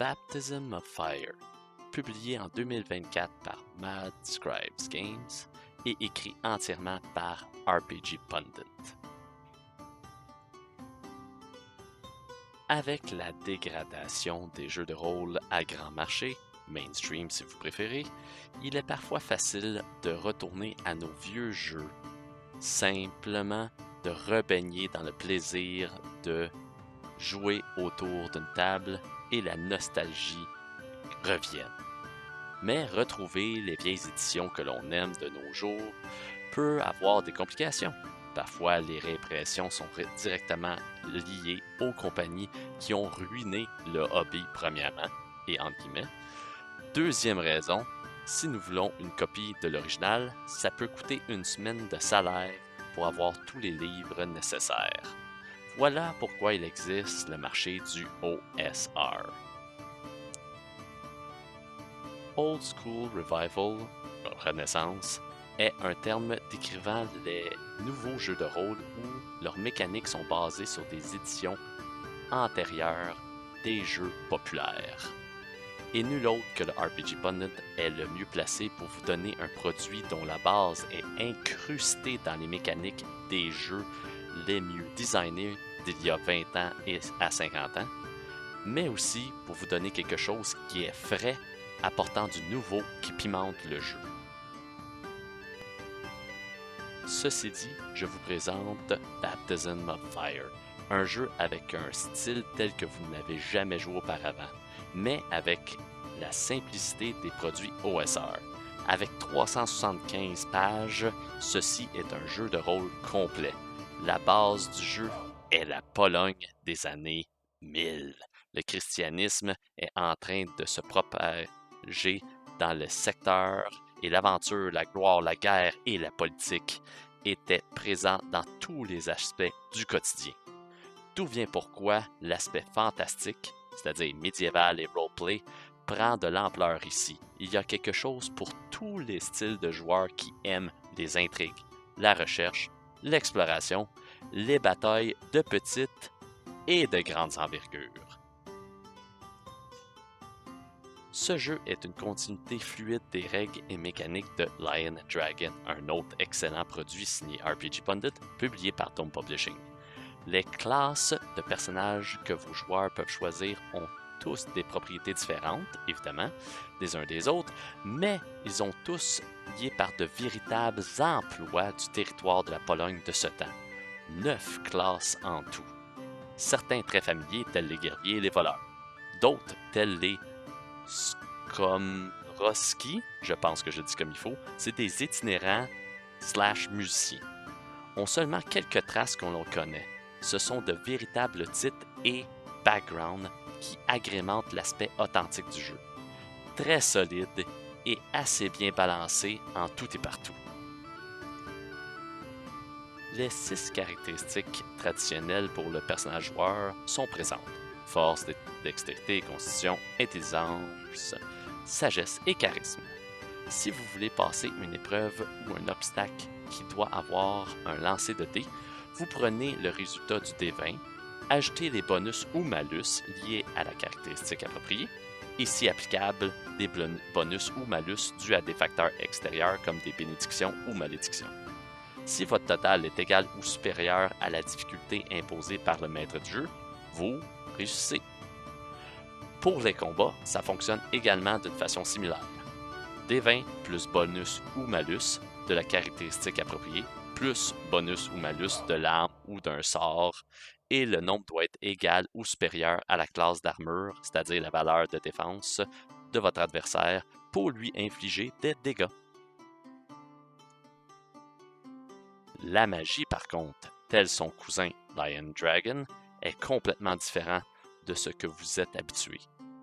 Baptism of Fire, publié en 2024 par Mad Scribes Games et écrit entièrement par RPG Pundit. Avec la dégradation des jeux de rôle à grand marché, mainstream si vous préférez, il est parfois facile de retourner à nos vieux jeux, simplement de rebaigner dans le plaisir de jouer autour d'une table et la nostalgie revienne. Mais retrouver les vieilles éditions que l'on aime de nos jours peut avoir des complications. Parfois, les réimpressions sont directement liées aux compagnies qui ont ruiné le hobby premièrement, et entre guillemets. Deuxième raison, si nous voulons une copie de l'original, ça peut coûter une semaine de salaire pour avoir tous les livres nécessaires. Voilà pourquoi il existe le marché du OSR. Old School Revival, Renaissance, est un terme décrivant les nouveaux jeux de rôle où leurs mécaniques sont basées sur des éditions antérieures des jeux populaires. Et nul autre que le RPG Pundit est le mieux placé pour vous donner un produit dont la base est incrustée dans les mécaniques des jeux les mieux designés d'il y a 20 ans et à 50 ans, mais aussi pour vous donner quelque chose qui est frais, apportant du nouveau qui pimente le jeu. Ceci dit, je vous présente Baptism of Fire, un jeu avec un style tel que vous n'avez jamais joué auparavant, mais avec la simplicité des produits OSR. Avec 375 pages, ceci est un jeu de rôle complet. La base du jeu est la Pologne des années 1000. Le christianisme est en train de se propager dans le secteur et l'aventure, la gloire, la guerre et la politique étaient présents dans tous les aspects du quotidien. D'où vient pourquoi l'aspect fantastique, c'est-à-dire médiéval et roleplay, prend de l'ampleur ici. Il y a quelque chose pour tous les styles de joueurs qui aiment les intrigues, la recherche, l'exploration, les batailles de petites et de grandes envergures. Ce jeu est une continuité fluide des règles et mécaniques de Lion & Dragon, un autre excellent produit signé RPG Pundit, publié par Tome Publishing. Les classes de personnages que vos joueurs peuvent choisir ont tous des propriétés différentes, évidemment, des uns des autres, mais ils sont tous liés par de véritables emplois du territoire de la Pologne de ce temps. 9 classes en tout. Certains très familiers, tels les guerriers et les voleurs. D'autres, tels les Skomroski, je pense que je dis comme il faut, c'est des itinérants / musiciens. Ont seulement quelques traces qu'on l'on connaît. Ce sont de véritables titres et backgrounds qui agrémentent l'aspect authentique du jeu. Très solide et assez bien balancé en tout et partout. Les 6 caractéristiques traditionnelles pour le personnage joueur sont présentes. Force, dextérité, constitution, intelligence, sagesse et charisme. Si vous voulez passer une épreuve ou un obstacle qui doit avoir un lancer de dés, vous prenez le résultat du D20, ajoutez les bonus ou malus liés à la caractéristique appropriée, et si applicable, des bonus ou malus dus à des facteurs extérieurs comme des bénédictions ou malédictions. Si votre total est égal ou supérieur à la difficulté imposée par le maître du jeu, vous réussissez. Pour les combats, ça fonctionne également d'une façon similaire. D20 plus bonus ou malus de la caractéristique appropriée, plus bonus ou malus de l'arme ou d'un sort, et le nombre doit être égal ou supérieur à la classe d'armure, c'est-à-dire la valeur de défense de votre adversaire, pour lui infliger des dégâts. La magie, par contre, tel son cousin Lion Dragon, est complètement différent de ce que vous êtes habitué.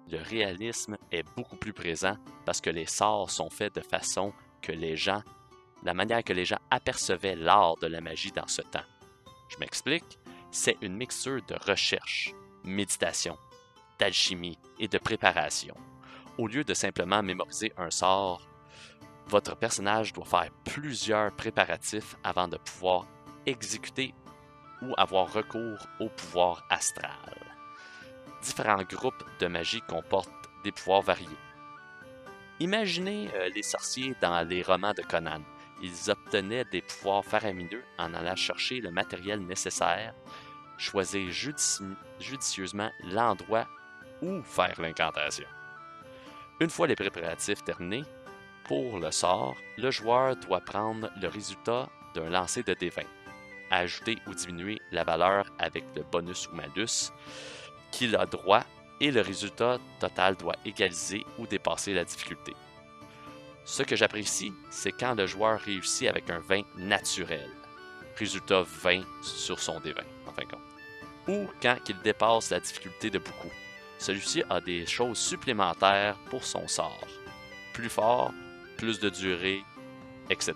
Le réalisme est beaucoup plus présent parce que les sorts sont faits de façon que la manière que les gens apercevaient l'art de la magie dans ce temps. Je m'explique, c'est une mixture de recherche, méditation, d'alchimie et de préparation. Au lieu de simplement mémoriser un sort, votre personnage doit faire plusieurs préparatifs avant de pouvoir exécuter ou avoir recours au pouvoir astral. Différents groupes de magie comportent des pouvoirs variés. Imaginez les sorciers dans les romans de Conan. Ils obtenaient des pouvoirs faramineux en allant chercher le matériel nécessaire, choisir judicieusement l'endroit où faire l'incantation. Une fois les préparatifs terminés, pour le sort, le joueur doit prendre le résultat d'un lancer de D20, ajouter ou diminuer la valeur avec le bonus ou malus qu'il a droit et le résultat total doit égaliser ou dépasser la difficulté. Ce que j'apprécie, c'est quand le joueur réussit avec un 20 naturel, résultat 20 sur son D20 en fin de compte, ou quand il dépasse la difficulté de beaucoup. Celui-ci a des choses supplémentaires pour son sort, plus fort, plus de durée, etc.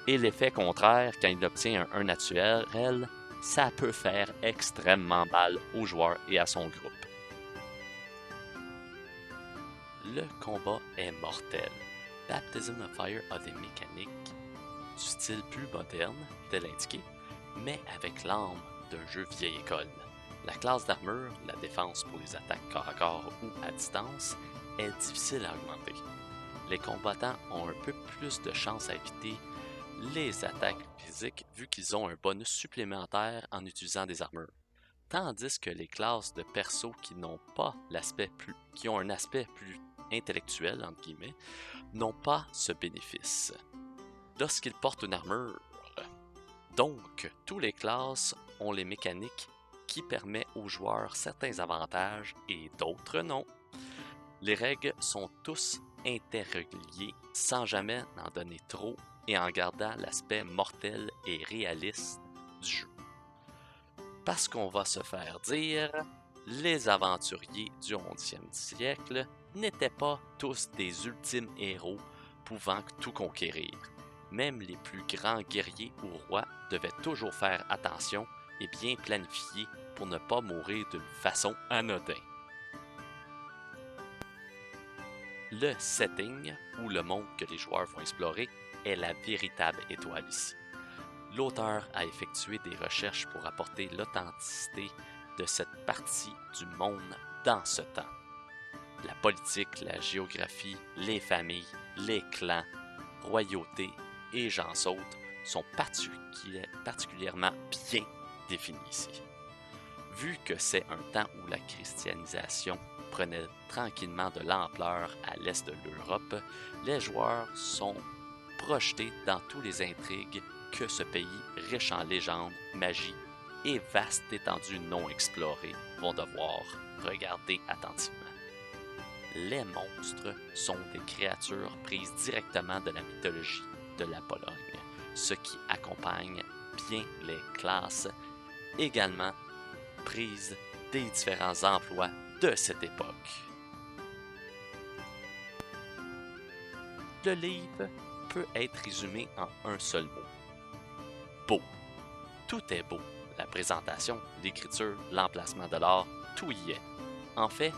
Et l'effet contraire, quand il obtient un 1 naturel, ça peut faire extrêmement mal au joueur et à son groupe. Le combat est mortel. Baptism of Fire a des mécaniques du style plus moderne, tel indiqué, mais avec l'âme d'un jeu vieille école. La classe d'armure, la défense pour les attaques corps à corps ou à distance, est difficile à augmenter. Les combattants ont un peu plus de chances à éviter les attaques physiques vu qu'ils ont un bonus supplémentaire en utilisant des armures. Tandis que les classes de persos qui n'ont pas qui ont un aspect plus intellectuel, entre guillemets, n'ont pas ce bénéfice lorsqu'ils portent une armure. Donc, toutes les classes ont les mécaniques qui permettent aux joueurs certains avantages et d'autres non. Les règles sont tous interreliées sans jamais en donner trop et en gardant l'aspect mortel et réaliste du jeu. Parce qu'on va se faire dire, les aventuriers du 11e siècle n'étaient pas tous des ultimes héros pouvant tout conquérir. Même les plus grands guerriers ou rois devaient toujours faire attention et bien planifier pour ne pas mourir d'une façon anodine. Le setting, ou le monde que les joueurs vont explorer, est la véritable étoile ici. L'auteur a effectué des recherches pour apporter l'authenticité de cette partie du monde dans ce temps. La politique, la géographie, les familles, les clans, royautés et j'en saute sont particulièrement bien définis ici. Vu que c'est un temps où la christianisation prenait tranquillement de l'ampleur à l'est de l'Europe, les joueurs sont projetés dans toutes les intrigues que ce pays, riche en légendes, magie et vaste étendue non explorée, vont devoir regarder attentivement. Les monstres sont des créatures prises directement de la mythologie de la Pologne, ce qui accompagne bien les classes, également prises des différents emplois de cette époque. Le livre peut être résumé en un seul mot. Beau. Tout est beau. La présentation, l'écriture, l'emplacement de l'art, tout y est. En fait,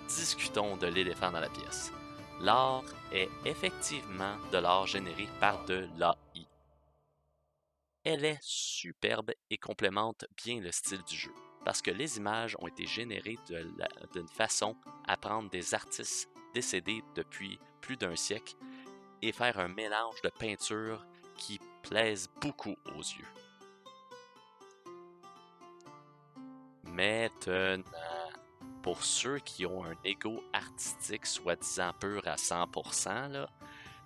discutons de l'éléphant dans la pièce. L'art est effectivement de l'art généré par de l'AI. Elle est superbe et complémente bien le style du jeu, parce que les images ont été générées d'une façon à prendre des artistes décédés depuis plus d'un siècle et faire un mélange de peinture qui plaise beaucoup aux yeux. Maintenant, pour ceux qui ont un ego artistique soi-disant pur à 100%, là,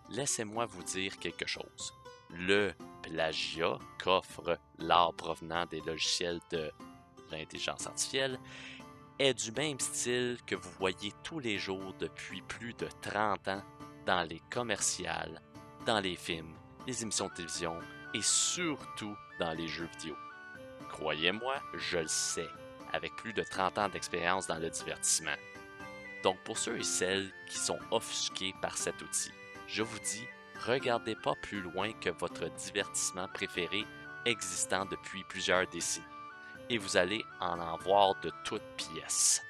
laissez-moi vous dire quelque chose. Le plagiat qu'offre l'art provenant des logiciels de l'intelligence artificielle est du même style que vous voyez tous les jours depuis plus de 30 ans dans les commerciales, dans les films, les émissions de télévision et surtout dans les jeux vidéo. Croyez-moi, je le sais, avec plus de 30 ans d'expérience dans le divertissement. Donc pour ceux et celles qui sont offusqués par cet outil, je vous dis, regardez pas plus loin que votre divertissement préféré existant depuis plusieurs décennies, et vous allez en voir de toutes pièces.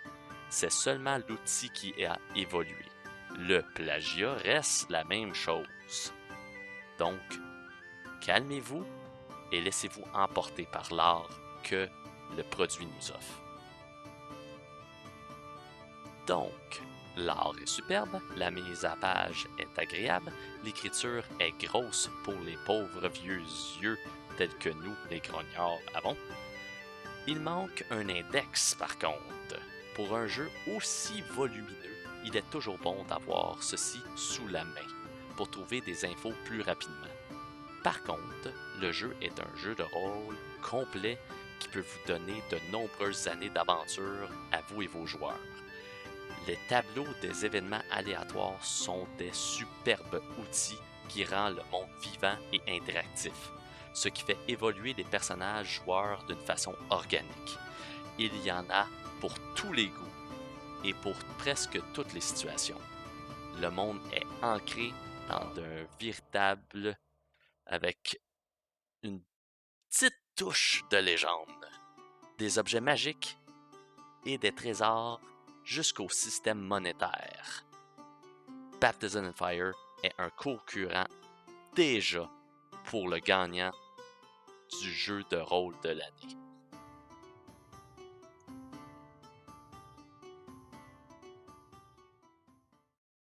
C'est seulement l'outil qui a évolué. Le plagiat reste la même chose. Donc, calmez-vous et laissez-vous emporter par l'art que le produit nous offre. Donc, l'art est superbe, la mise à page est agréable, l'écriture est grosse pour les pauvres vieux yeux tels que nous, les grognards, avons. Il manque un index par contre. Pour un jeu aussi volumineux, il est toujours bon d'avoir ceci sous la main pour trouver des infos plus rapidement. Par contre, le jeu est un jeu de rôle complet qui peut vous donner de nombreuses années d'aventure à vous et vos joueurs. Les tableaux des événements aléatoires sont des superbes outils qui rendent le monde vivant et interactif, ce qui fait évoluer les personnages joueurs d'une façon organique. Il y en a pour tous les goûts et pour presque toutes les situations. Le monde est ancré dans un véritable avec une petite touche de légende, des objets magiques et des trésors jusqu'au système monétaire. Baptism in Fire est un concurrent déjà pour le gagnant du jeu de rôle de l'année.